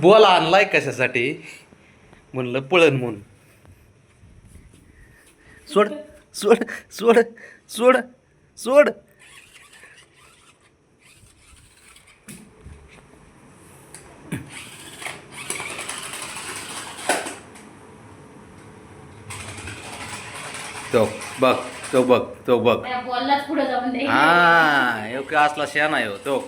Ball आणलाय कशासाठी म्हणलं पळण म्हणून. सोड सोड सोड सोड सोड. तो बघ तो बघ तो बघ. बॉललाच पुढे जाऊन दे. हा योग्य असला शहाणा आहे हो तो.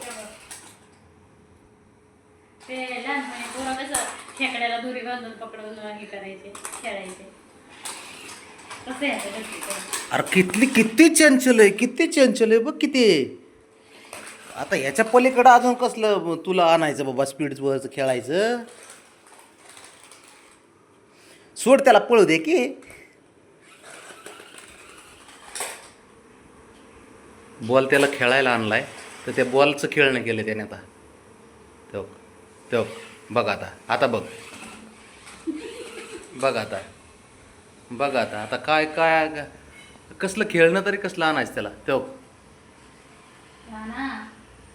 ते लहानपणी पोरं कसं खेकड्याला दोरी बांधून पकडून हे करायचे, खेळायचे. कसं यायचं गच्चीचं. अरे किती चंचल आहे, किती चंचल आहे बघ किती. आता ह्याच्या पलीकडं अजून कसलं तुला आणायचं बाबा स्पीडवरचं खेळायचं. सोड त्याला पळू दे की. बॉल त्याला खेळायला आणलाय तर त्या बॉलचं खेळणं केलं त्याने आता. तो तो बघ आता आता बघ बघ आता बघ आता आता काय काय कसलं खेळणं तरी कसलं आणायचं त्याला. तो हा ना.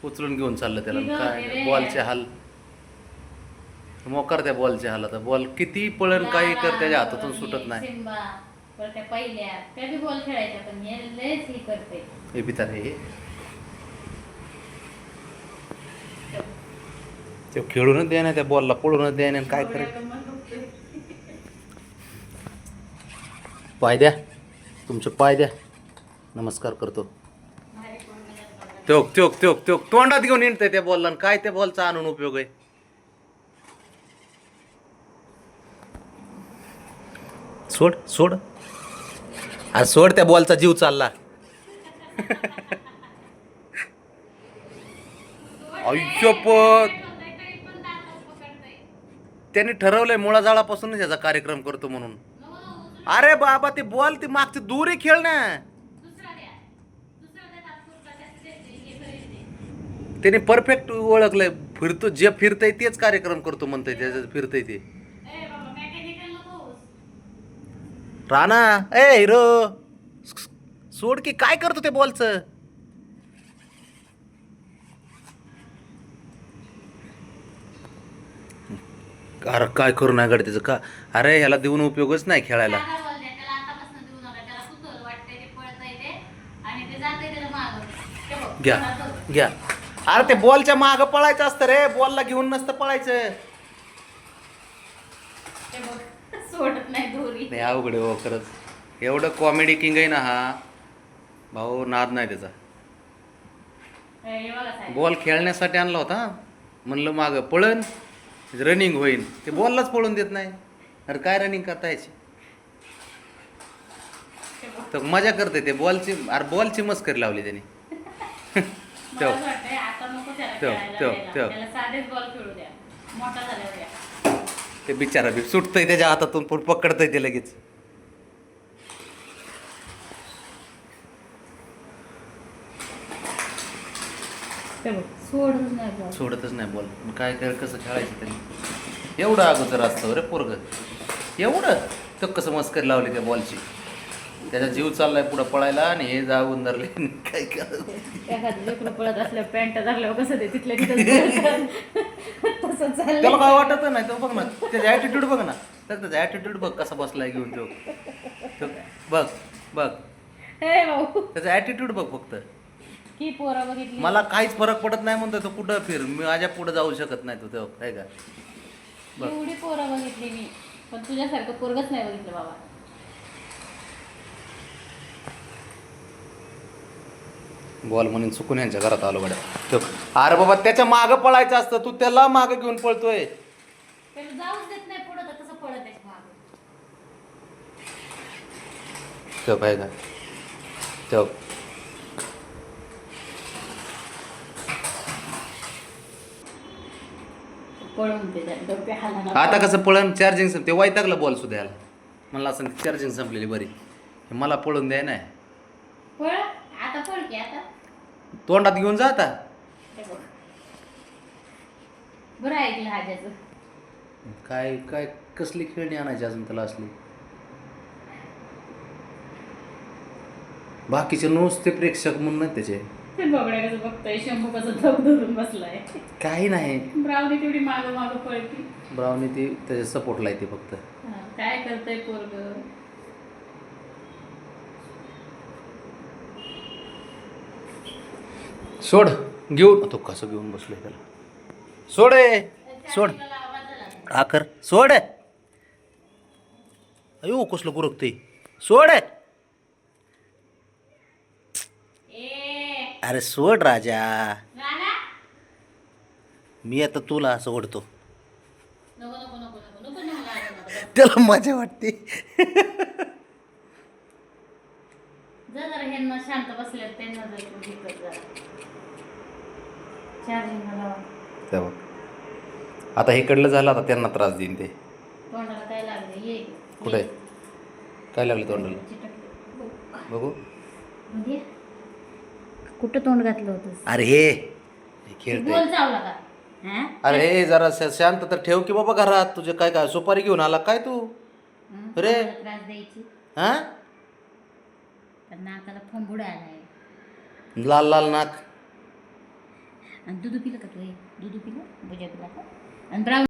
उचलून घेऊन चाललं त्याला. ठीक काय आहे रे. बॉलचे हाल मोकार त्या बॉलचे हाल. आता बॉल किती पळण काही कर त्याच्या हातातून सुटत नाही. सिम्बा पण त्या पहिल्या त्या बी बॉल खेळायच्या पण हे लयच हे करते. हे बितार हे ते खेळूनच द्या ना त्या बॉलला पळूनच द्या ना. काय करायचं पाय द्या तुमचे पाय द्या. नमस्कार करतो. त्योक त्योक त्योक त्योक तोंडात घेऊन येणतंय त्या बॉलला. काय त्या बॉलचा आणून उपयोग आहे. सोड सोड अरे सोड त्या बॉलचा जीव चालला. आयुष्यपत त्यांनी ठरवलंय मुळाजाळापासूनच याचा कार्यक्रम करतो म्हणून. अरे बाबा ते बॉल ती मागची दुरी खेळ ना. त्याने परफेक्ट ओळखलंय. फिरतो जे फिरतय तेच कार्यक्रम करतो म्हणतंय. त्याचं फिरतय ते राणा ए हिरो सोड की. काय करतो ते बॉलचं. अरे काय करू नाही गड त्याचं का. अरे ह्याला देऊन उपयोगच नाही खेळायला. घ्या घ्या. अरे ते बॉलच्या मागं पळायचं असतं रे. बॉलला घेऊन नसतं पळायचं. सोडत नाही दोरी. नाही अवघड हो खरंच. एवढं कॉमेडी किंग आहे ना हा भाऊ. नाद नाही त्याचा. बॉल खेळण्यासाठी आणला होता म्हणलं मागं पळण रनिंग होईल. ते बॉललाच पळून देत नाही. अरे काय रनिंग करता याची. तर मजा करते ते बॉलची. अरे बॉलची मस्करी लावली त्याने. मला असं वाटतंय आता नको त्याला खेळायला द्यायला. त्याला साधेच बॉल खेळू द्या. मोठा झाल्यावर द्या. ते बिचारा बी सुटतंय त्याच्या हातातून पण पकडतंय ते लगेच. सोडच नाही बॉल. सोडतच नाही बॉल. काय काय कसं खेळायचं त्यांनी. एवढं अगोदर असतं रे पोरग. एवढं तर कसं मस्करी लावली त्या बॉलची. त्याचा जीव चाललाय पुढं पळायला आणि हे जाऊन धरले. काय एखादं लेकरं पळत असल्यावर पॅन्ट धरल्यावर कसं ते तिथल्या तिथं तसं चाललंय. त्याला काय वाटत नाही. तो बघ ना त्याचा ॲटिट्यूड बघ ना. तर त्याचा ॲटिट्यूड बघ कसा बसलाय घेऊन तो. बघ बघ हे भाऊ त्याचा ॲटिट्यूड बघ फक्त. की पोरं बघितली. मला काहीच फरक पडत नाही म्हणतो तो. कुठं फिर मी माझ्या पुढं जाऊ शकत नाही तो. तेव्हा काय का बघ. एवढी पोरं बघितली मी पण तुझ्यासारखं पोरगच नाही बघितलं बाबा. बॉल म्हणून चुकून यांच्या घरात आलो गड्या. अरे बाबा त्याच्या मागं पळायचं असतं. तू त्याला मागं घेऊन पळतोय. त्याला जाऊच देत नाही पुढं तर तसं पळत आहे मागं. तो काय का तो पळून ते डोके हालणार. आता कसं पळण चार्जिंग संपते. वैतागला बॉल सुद्धा याला. म्हणलं असं चार्जिंग संपलेली बरी. मला पळून द्याय नाही. पळ आता पळ की आता. तोंडात घेऊन जा आता. हे बघ. बरं ऐकलं हाज्याचं. काय काय कसली खेळणी आणायची अजून त्याला असली. बाकीचे नुसते प्रेक्षक म्हणून नाही त्याचे. ते बघड्या कसं बघतोय, शंभू कसं धग धरून बसलाय. काही नाही. ब्राउनी तेवढी मागं मागं पळती. ब्राउनी ती त्याच्या सपोर्टला येते फक्त. हा, काय करतंय पोरग. सोड घेऊन तो कसं घेऊन बसलोय त्याला. सोड सोड आकर सोड. अयो कसलं गुरकते. सोड. अरे सोड राजा. मी आता तुला असं ओढतो. त्याला मजा वाटते. जरा ह्यांना शांत बसले त्यांना जर चार्जिंग तेव्हा आता हे कडलं झालं, आता त्यांना त्रास देईन ते. तोंडाला काय लागले ये कुठे काय लागलं तोंडाला बघू. म्हणजे कुठं तोंड घातलं होतं. अरे हे खेळते. बोल चावला का. हा? अरे हे जरा शांत तर ठेव की बाबा घरात. तुझे काय काय सुपारी घेऊन आला काय तू. अरे त्रास द्यायची. हा पण नाकाला फंबुडा आलाय. लाल लाल नाक. आणि दूध पिलं का तू. दूध पिलं बुजा पिला का. आणि ब्राऊन